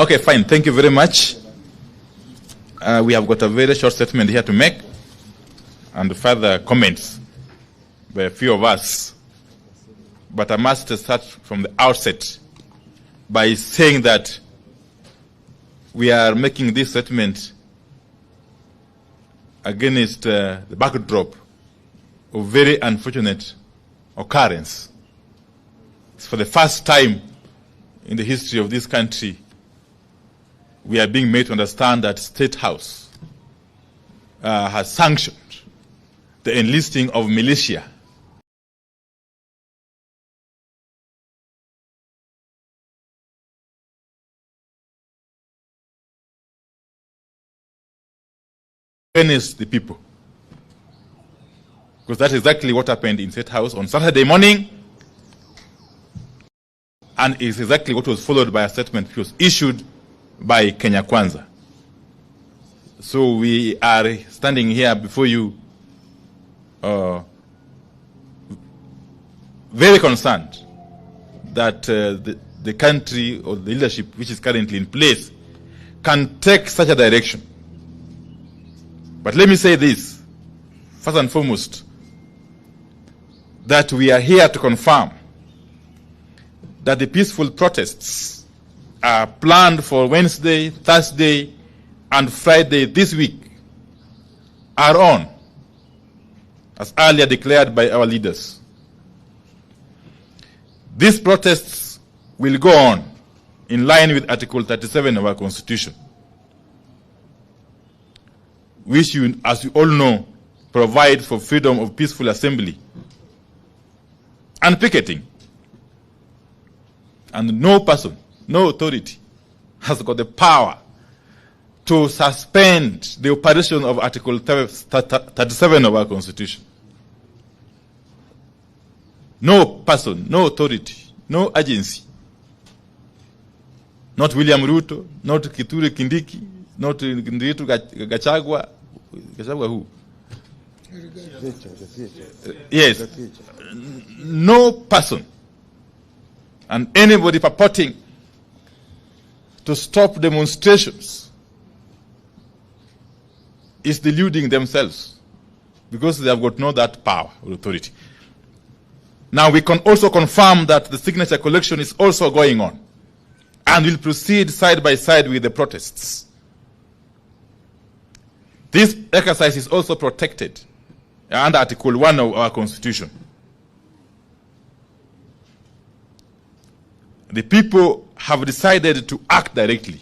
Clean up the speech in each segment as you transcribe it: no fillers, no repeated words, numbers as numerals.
Okay, fine. Thank you very much. We have got a very short statement here to make and further comments by a few of us. But I must start from the outset by saying that we are making this statement against the backdrop of very unfortunate occurrence. It's for the first time in the history of this country we are being made to understand that State House has sanctioned the enlisting of militia against the people. Because that's exactly what happened in State House on Saturday morning, and is exactly what was followed by a statement which was issued by Kenya Kwanza. So we are standing here before you very concerned that the country or the leadership which is currently in place can take such a direction. But let me say this, first and foremost, that we are here to confirm that the peaceful protests are planned for Wednesday, Thursday, and Friday this week are on, as earlier declared by our leaders. These protests will go on in line with Article 37 of our Constitution, which, as you all know, provide for freedom of peaceful assembly and picketing. And no person, no authority has got the power to suspend the operation of Article 37 of our Constitution. No person, no authority, no agency, not William Ruto, not Kithure Kindiki, not Ndiritu Gachagua. Gachagua who? Yes. No person and anybody purporting to stop demonstrations is deluding themselves, because they have got no that power or authority. Now we can also confirm that the signature collection is also going on and will proceed side by side with the protests. This exercise is also protected under Article 1 of our Constitution. The people have decided to act directly.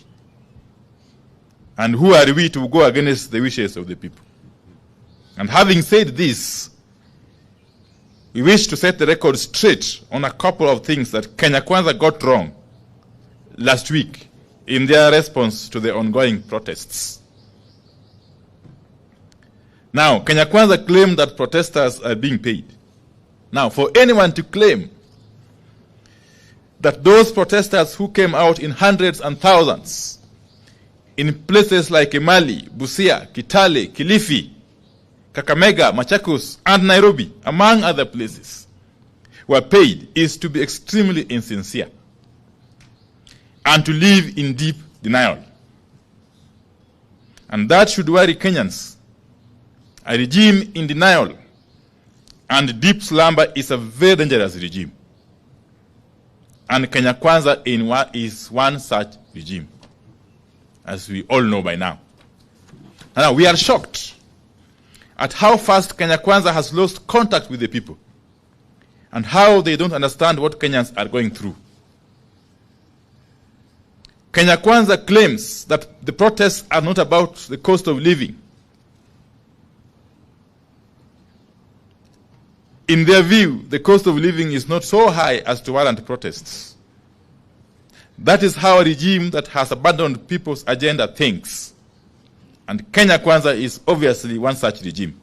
And who are we to go against the wishes of the people? And having said this, we wish to set the record straight on a couple of things that Kenya Kwanza got wrong last week in their response to the ongoing protests. Now, Kenya Kwanza claimed that protesters are being paid. Now, for anyone to claim that those protesters who came out in hundreds and thousands in places like Emali, Busia, Kitale, Kilifi, Kakamega, Machakos, and Nairobi, among other places, were paid is to be extremely insincere and to live in deep denial. And that should worry Kenyans. A regime in denial and deep slumber is a very dangerous regime. And Kenya Kwanza is one such regime, as we all know by now. Now, we are shocked at how fast Kenya Kwanza has lost contact with the people and how they don't understand what Kenyans are going through. Kenya Kwanza claims that the protests are not about the cost of living. In their view, the cost of living is not so high as to warrant protests. That is how a regime that has abandoned people's agenda thinks. And Kenya Kwanza is obviously one such regime.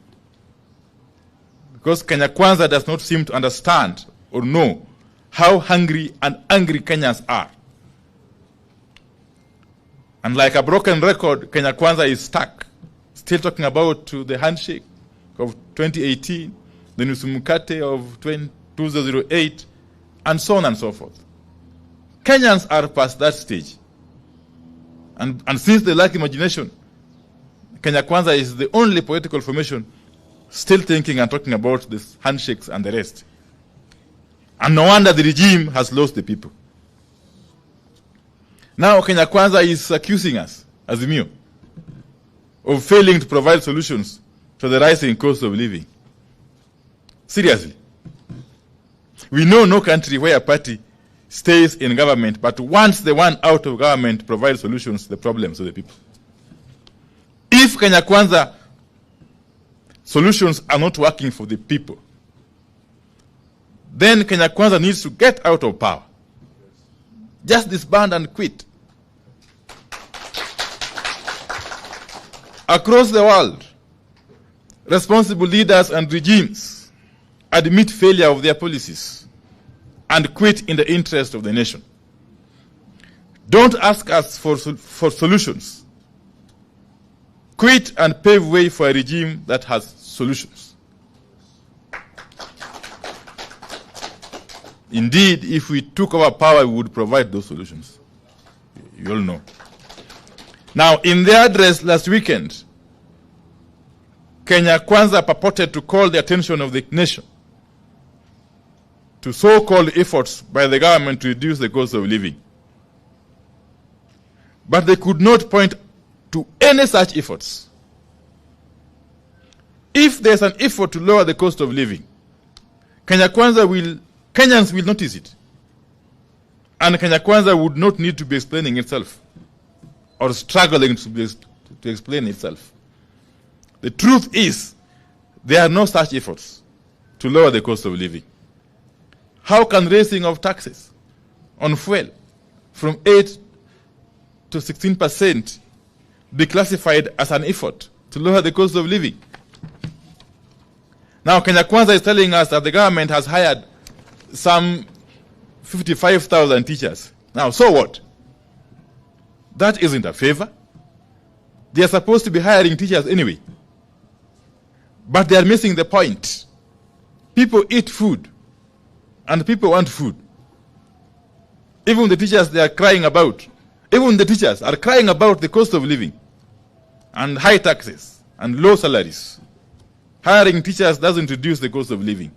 Because Kenya Kwanza does not seem to understand or know how hungry and angry Kenyans are. And like a broken record, Kenya Kwanza is stuck, still talking about the handshake of 2018, the Nusumukate of 2008, and so on and so forth. Kenyans are past that stage. And since they lack imagination, Kenya Kwanza is the only political formation still thinking and talking about these handshakes and the rest. And no wonder the regime has lost the people. Now Kenya Kwanza is accusing us, Azimio, of failing to provide solutions to the rising cost of living. Seriously. We know no country where a party stays in government but wants the one out of government to provide solutions to the problems of the people. If Kenya Kwanza solutions are not working for the people, then Kenya Kwanza needs to get out of power. Just disband and quit. Across the world, responsible leaders and regimes admit failure of their policies and quit in the interest of the nation. Don't ask us for solutions. Quit and pave way for a regime that has solutions. Indeed, if we took over power, we would provide those solutions. You all know. Now, in their address last weekend, Kenya Kwanza purported to call the attention of the nation to so-called efforts by the government to reduce the cost of living. But they could not point to any such efforts. If there's an effort to lower the cost of living, Kenyans will notice it. And Kenya Kwanza would not need to be explaining itself or struggling to explain itself. The truth is, there are no such efforts to lower the cost of living. How can raising of taxes on fuel from 8 to 16% be classified as an effort to lower the cost of living? Now, Kenya Kwanza is telling us that the government has hired some 55,000 teachers. Now, so what? That isn't a favor. They are supposed to be hiring teachers anyway. But they are missing the point. People eat food, and people want food. Even the teachers they are crying about, even the teachers are crying about the cost of living and high taxes and low salaries. Hiring teachers doesn't reduce the cost of living.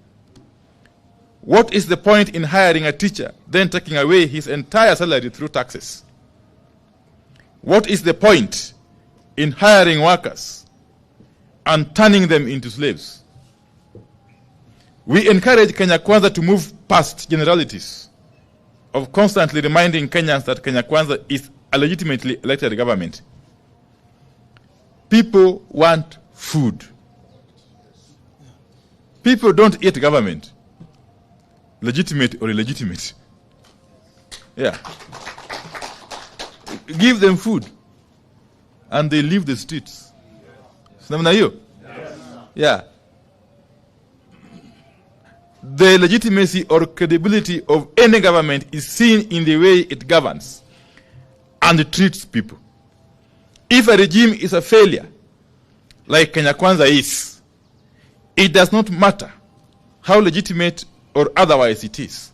What is the point in hiring a teacher, then taking away his entire salary through taxes? What is the point in hiring workers and turning them into slaves? We encourage Kenya Kwanza to move past generalities of constantly reminding Kenyans that Kenya Kwanza is a legitimately elected government. People want food. People don't eat government, legitimate or illegitimate. Yeah. Give them food, and they leave the streets. Yes. Yeah. The legitimacy or credibility of any government is seen in the way it governs and treats people. If a regime is a failure, like Kenya Kwanza is, it does not matter how legitimate or otherwise it is,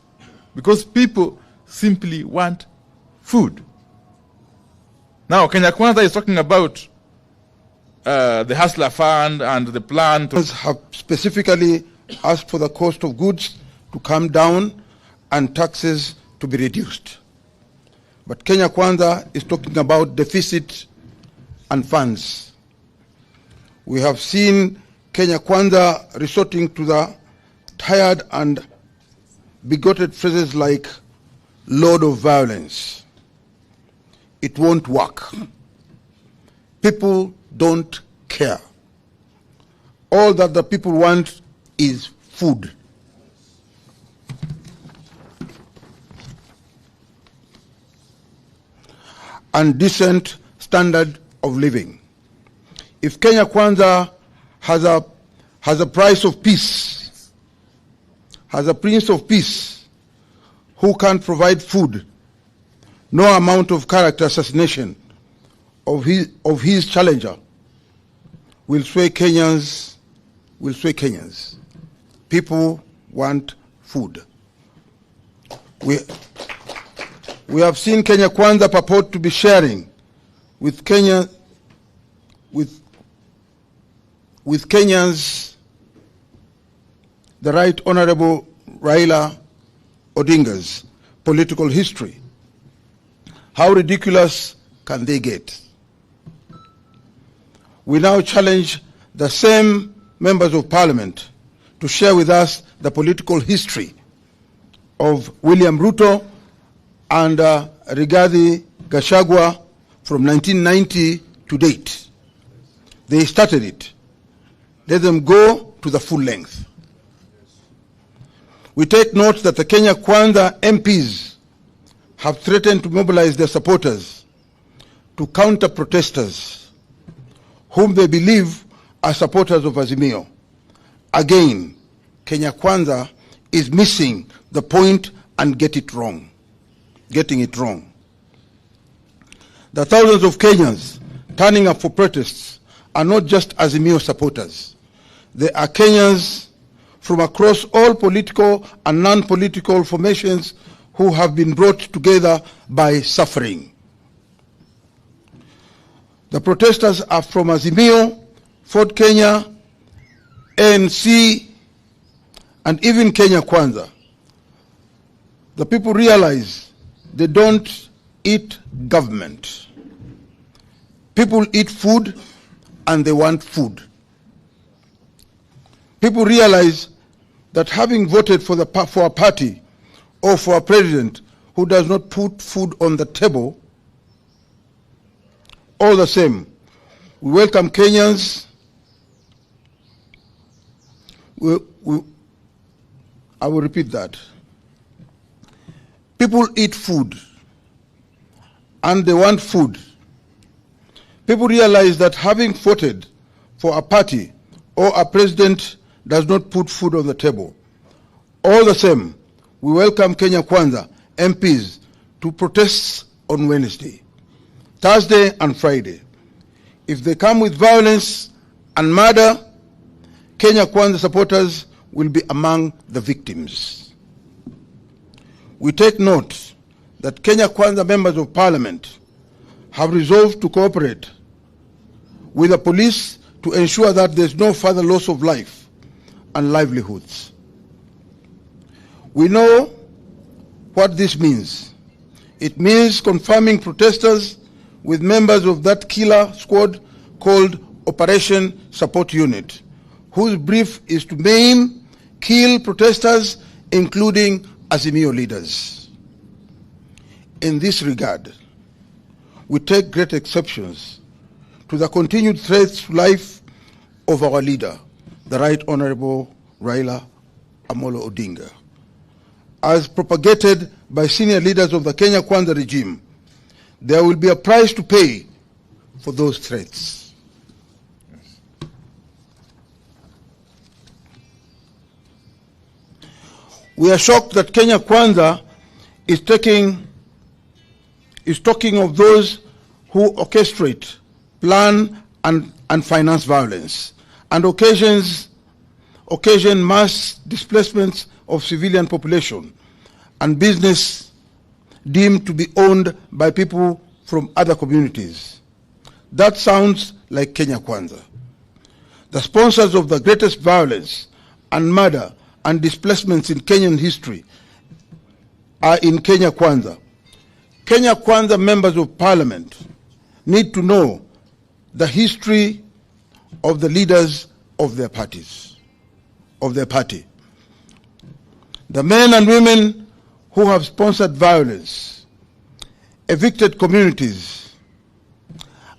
because people simply want food. Now, Kenya Kwanza is talking about the Hustler Fund and the plan to have specifically asked for the cost of goods to come down and taxes to be reduced. But Kenya Kwanza is talking about deficit and funds. We have seen Kenya Kwanza resorting to the tired and bigoted phrases like "load of violence." It won't work. People don't care. All that the people want is food. And decent standard of living. If Kenya Kwanza has a price of peace, has a prince of peace who can't provide food, no amount of character assassination of his challenger will sway Kenyans. People want food. We have seen Kenya Kwanza purport to be sharing with Kenyans, the Right Honorable Raila Odinga's political history. How ridiculous can they get? We now challenge the same members of parliament to share with us the political history of William Ruto and Rigathi Gachagua from 1990 to date. They started it. Let them go to the full length. We take note that the Kenya Kwanza MPs have threatened to mobilize their supporters to counter protesters whom they believe are supporters of Azimio. Again, Kenya Kwanza is missing the point and getting it wrong. The thousands of Kenyans turning up for protests are not just Azimio supporters. They are Kenyans from across all political and non-political formations who have been brought together by suffering. The protesters are from Azimio, Ford Kenya, ANC, and even Kenya Kwanza. The people realize they don't eat government. People eat food and they want food. People realize that having voted for a party or for a president who does not put food on the table, all the same, we welcome Kenyans. I will repeat that. People eat food and they want food. People realize that having voted for a party or a president does not put food on the table. All the same, we welcome Kenya Kwanza MPs to protests on Wednesday, Thursday and Friday. If they come with violence and murder, Kenya Kwanza supporters will be among the victims. We take note that Kenya Kwanza members of parliament have resolved to cooperate with the police to ensure that there is no further loss of life and livelihoods. We know what this means. It means confirming protesters with members of that killer squad called Operation Support Unit, whose brief is to maim, kill protesters, including Azimio leaders. In this regard, we take great exceptions to the continued threats to life of our leader, the Right Honorable Raila Amolo Odinga. As propagated by senior leaders of the Kenya Kwanza regime, there will be a price to pay for those threats. We are shocked that Kenya Kwanza is talking of those who orchestrate, plan, and finance violence, and occasion mass displacements of civilian population and business deemed to be owned by people from other communities. That sounds like Kenya Kwanza. The sponsors of the greatest violence and murder and displacements in Kenyan history are in Kenya Kwanza. Kenya Kwanza members of parliament need to know the history of the leaders of their parties, of their party. The men and women who have sponsored violence, evicted communities,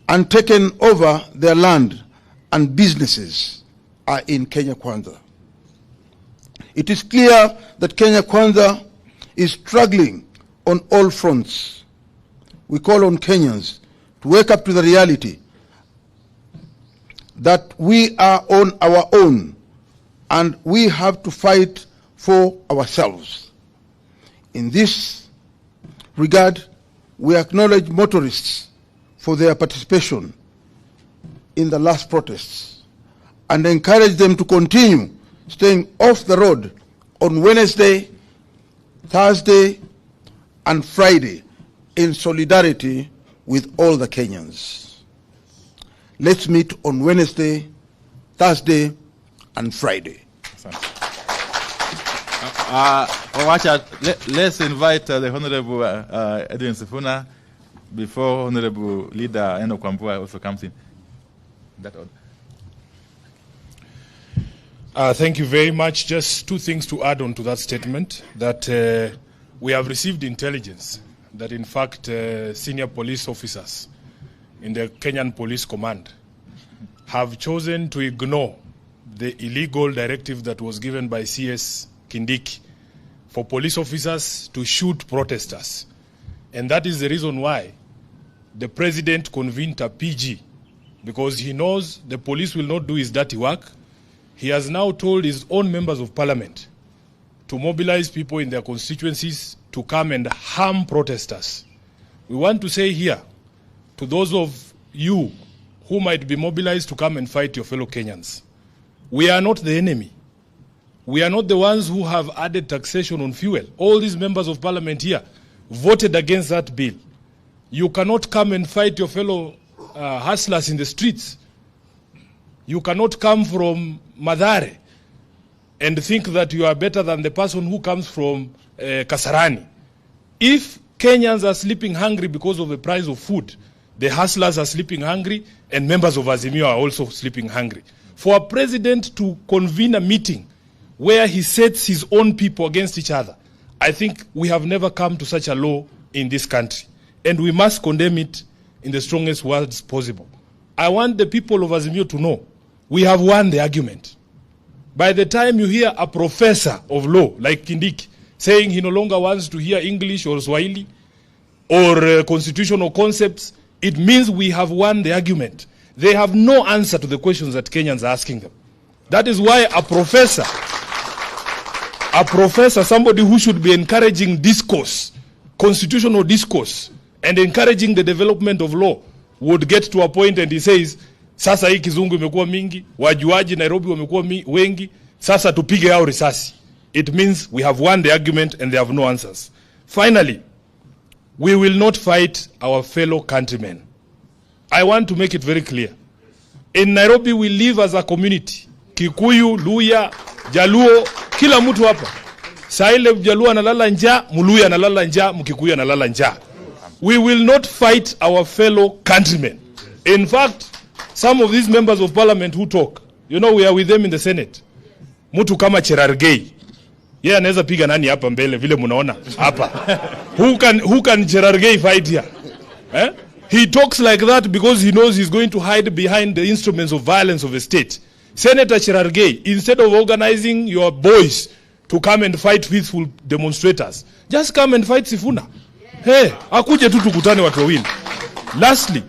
and taken over their land and businesses are in Kenya Kwanza. It is clear that Kenya Kwanza is struggling on all fronts. We call on Kenyans to wake up to the reality that we are on our own and we have to fight for ourselves. In this regard, we acknowledge motorists for their participation in the last protests and encourage them to continue staying off the road on Wednesday, Thursday, and Friday in solidarity with all the Kenyans. Let's meet on Wednesday, Thursday, and Friday. Let's invite the Honorable Edwin Sifuna before Honorable Leader Eno Kwambua also comes in. That order. Thank you very much. Just two things to add on to that statement, that we have received intelligence that in fact senior police officers in the Kenyan Police Command have chosen to ignore the illegal directive that was given by CS Kindiki for police officers to shoot protesters. And that is the reason why the president convened a PG, because he knows the police will not do his dirty work. He has now told his own members of parliament to mobilize people in their constituencies to come and harm protesters. We want to say here to those of you who might be mobilized to come and fight your fellow Kenyans, we are not the enemy. We are not the ones who have added taxation on fuel. All these members of parliament here voted against that bill. You cannot come and fight your fellow hustlers in the streets. You cannot come from Madare and think that you are better than the person who comes from Kasarani. If Kenyans are sleeping hungry because of the price of food, the hustlers are sleeping hungry and members of Azimio are also sleeping hungry. For a president to convene a meeting where he sets his own people against each other, I think we have never come to such a law in this country. And we must condemn it in the strongest words possible. I want the people of Azimio to know we have won the argument. By the time you hear a professor of law like Kindiki saying he no longer wants to hear English or Swahili or constitutional concepts, it means we have won the argument. They have no answer to the questions that Kenyans are asking them. That is why a professor, somebody who should be encouraging discourse, constitutional discourse, and encouraging the development of law, would get to a point and he says, sasa hii kizungu imekuwa mingi, wajuaji Nairobi wamekuwa wengi, sasa tupige hao risasi. It means we have won the argument and they have no answers. Finally, we will not fight our fellow countrymen. I want to make it very clear. In Nairobi, we live as a community. Kikuyu, Luya, Jaluo, kila mtu hapa. Saile Jaluo analala njaa, Muluya analala njaa, Mkikuyu analala njaa. We will not fight our fellow countrymen. In fact, some of these members of parliament who talk, you know, we are with them in the Senate. Mtu kama Cherargei. Yeye anaweza piga nani hapa mbele vile mnaona hapa. Who can Cherargei fight here? Eh? He talks like that because he knows he's going to hide behind the instruments of violence of the state. Senator Cherargei, instead of organizing your boys to come and fight peaceful demonstrators, just come and fight Sifuna. Hey, akuje tu tukutane watu wawili. Lastly,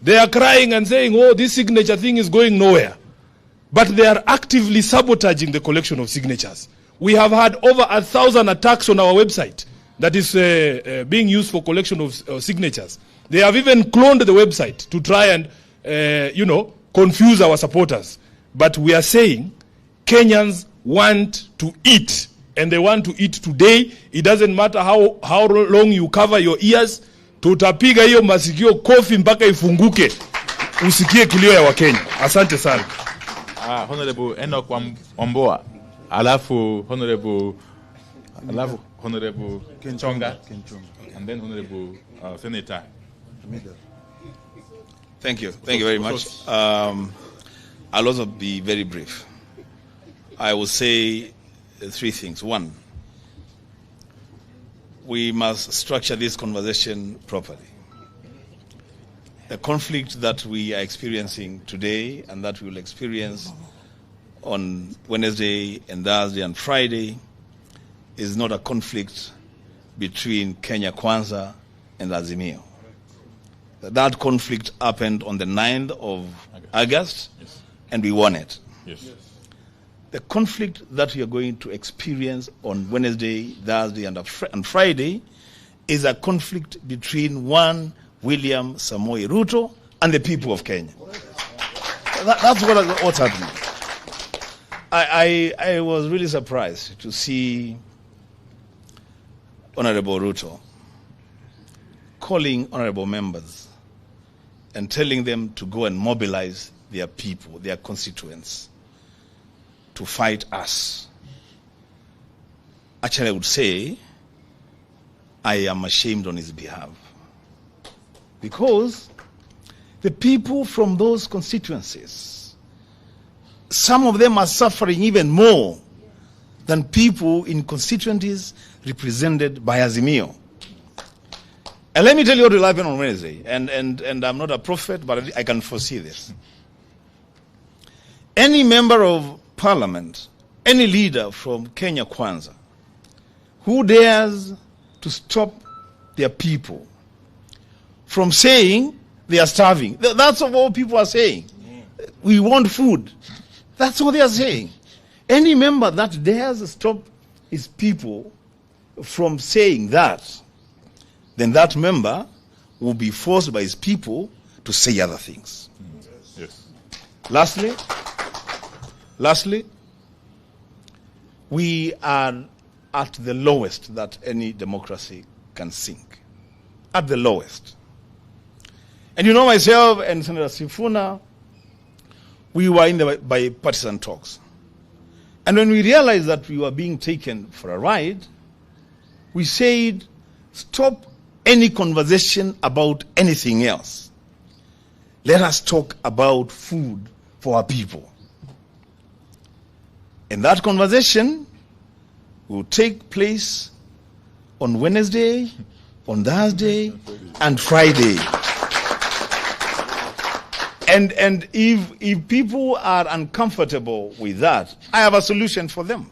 they are crying and saying, oh, this signature thing is going nowhere. But they are actively sabotaging the collection of signatures. We have had over 1,000 attacks on our website that is being used for collection of signatures. They have even cloned the website to try and, confuse our supporters. But we are saying Kenyans want to eat, and they want to eat today. It doesn't matter how long you cover your ears. Tutapiga hiyo masikio kofi mpaka ifunguke. Usikie kilio ya Wakenya. Asante sana. Honorable Eno Kwambua, alafu Honorable Kenchonga, and then Honorable Senator. Thank you very much. I'll also be very brief. I will say three things. One, we must structure this conversation properly. The conflict that we are experiencing today and that we will experience on Wednesday and Thursday and Friday is not a conflict between Kenya Kwanza and Azimio. That conflict happened on the 9th of August, yes, and we won it. Yes. The conflict that we are going to experience on Wednesday, Thursday, and Friday is a conflict between one William Samoei Ruto and the people of Kenya. That's what's happening. I was really surprised to see Honorable Ruto calling honorable members and telling them to go and mobilize their people, their constituents, to fight us, actually I would say I am ashamed on his behalf. Because the people from those constituencies, some of them are suffering even more than people in constituencies represented by Azimio. And let me tell you what will happen on Wednesday. And I'm not a prophet, but I can foresee this. Any member of parliament, any leader from Kenya Kwanza, who dares to stop their people from saying they are starving. That's what all people are saying. We want food. That's what they are saying. Any member that dares stop his people from saying that, then that member will be forced by his people to say other things. Yes. Lastly, we are at the lowest that any democracy can sink. At the lowest. And you know, myself and Senator Sifuna, we were in the bipartisan talks. And when we realized that we were being taken for a ride, we said, stop any conversation about anything else. Let us talk about food for our people. And that conversation will take place on Wednesday, on Thursday, and Friday. And if people are uncomfortable with that, I have a solution for them.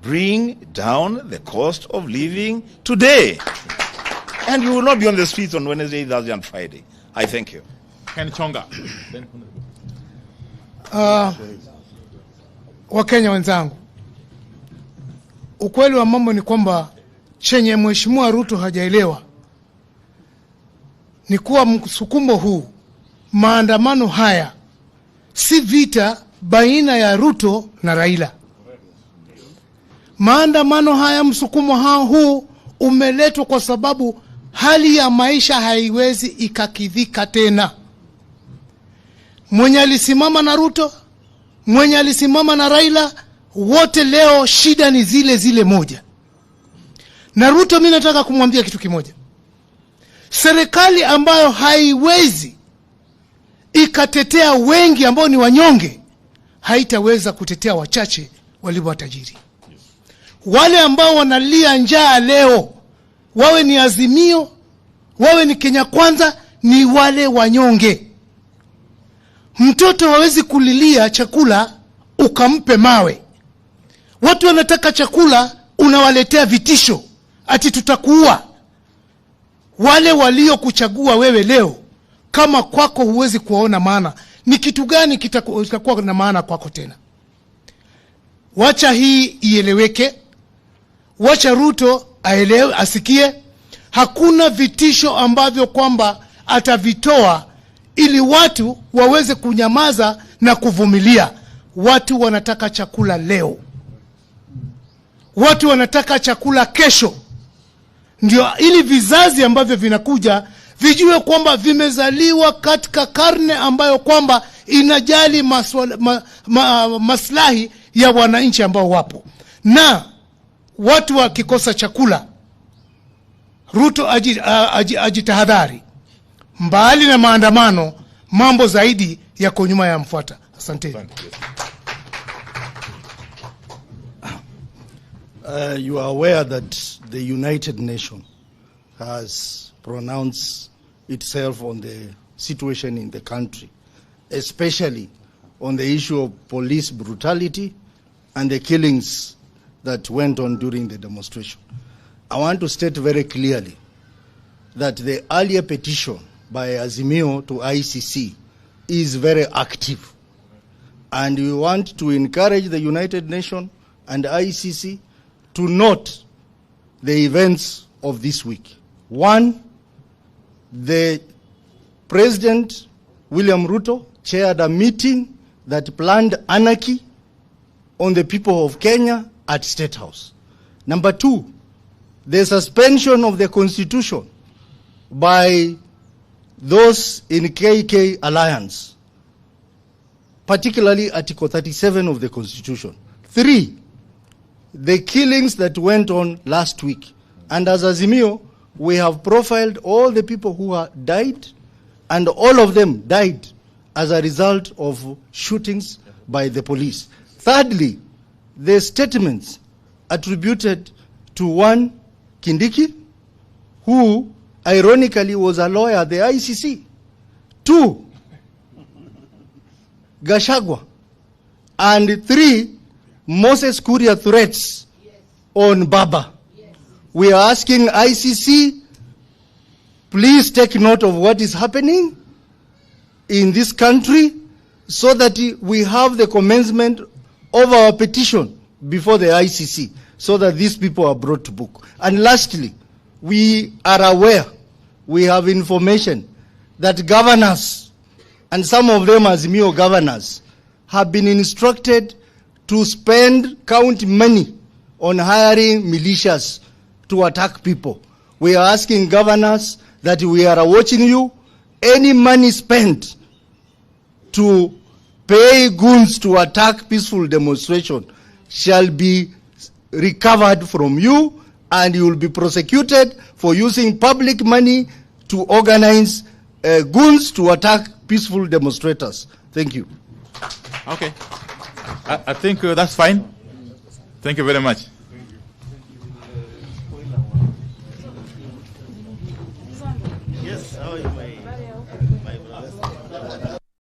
Bring down the cost of living today. And you will not be on the streets on Wednesday, Thursday, and Friday. I thank you. Ken Chonga. Wakenya wenzangu, ukweli wa mambo ni kwamba chenye Mheshimiwa Ruto hajaelewa ni kuwa msukumo huu, maandamano haya si vita baina ya Ruto na Raila. Maandamano haya, msukumo huu umeletwa kwa sababu hali ya maisha haiwezi ikakidhika tena. Mwenye alisimama na Ruto, mwenye alisimama na Raila, wote leo shida ni zile moja. Na Ruto, mimi nataka kumwambia kitu kimoja. Serikali ambayo haiwezi ikatetea wengi ambao ni wanyonge, haitaweza kutetea wachache walio watajiri. Wale ambao wanalia njaa leo, wawe ni Azimio, wawe ni Kenya Kwanza, ni wale wanyonge. Mtoto hawezi kulilia chakula ukampe mawe. Watu wanataka chakula, unawaletea vitisho ati tutakuua. Wale walio kuchagua wewe leo, kama kwako huwezi kuona maana, ni kitu gani kitakuwa na maana kwako tena? Wacha hii ieleweke. Wacha Ruto aelewe, asikie. Hakuna vitisho ambavyo kwamba atavitoa ili watu waweze kunyamaza na kuvumilia. Watu wanataka chakula leo. Watu wanataka chakula kesho. Ndio ili vizazi ambavyo vinakuja vijue kwamba vimezaliwa katika karne ambayo kwamba inajali maslahi ya wananchi ambao wapo. Na watu wakikosa chakula, Ruto ajitahadhari. Mbali na maandamano, mambo zaidi yako nyuma ya mfuata. Asante. You are aware that the United Nations has pronounced itself on the situation in the country, especially on the issue of police brutality and the killings that went on during the demonstration. I want to state very clearly that the earlier petition by Azimio to ICC is very active. And we want to encourage the United Nations and ICC to note the events of this week. One, the President William Ruto chaired a meeting that planned anarchy on the people of Kenya at State House. Number two, the suspension of the Constitution by those in KK alliance, particularly Article 37 of the Constitution. 3, the killings that went on last week. And as Azimio, we have profiled all the people who died, and all of them died as a result of shootings by the police. Thirdly, the statements attributed to one Kindiki, who ironically was a lawyer at the ICC. 2, Gashagwa. And 3, Moses Kuria threats on Baba. We are asking ICC, please take note of what is happening in this country so that we have the commencement of our petition before the ICC so that these people are brought to book. And lastly, we are aware, we have information that governors, and some of them Azimio governors, have been instructed to spend county money on hiring militias to attack people. We are asking governors that we are watching you. Any money spent to pay goons to attack peaceful demonstration shall be recovered from you, and you will be prosecuted for using public money to organize goons to attack peaceful demonstrators. Thank you. Okay. I think that's fine. Thank you very much.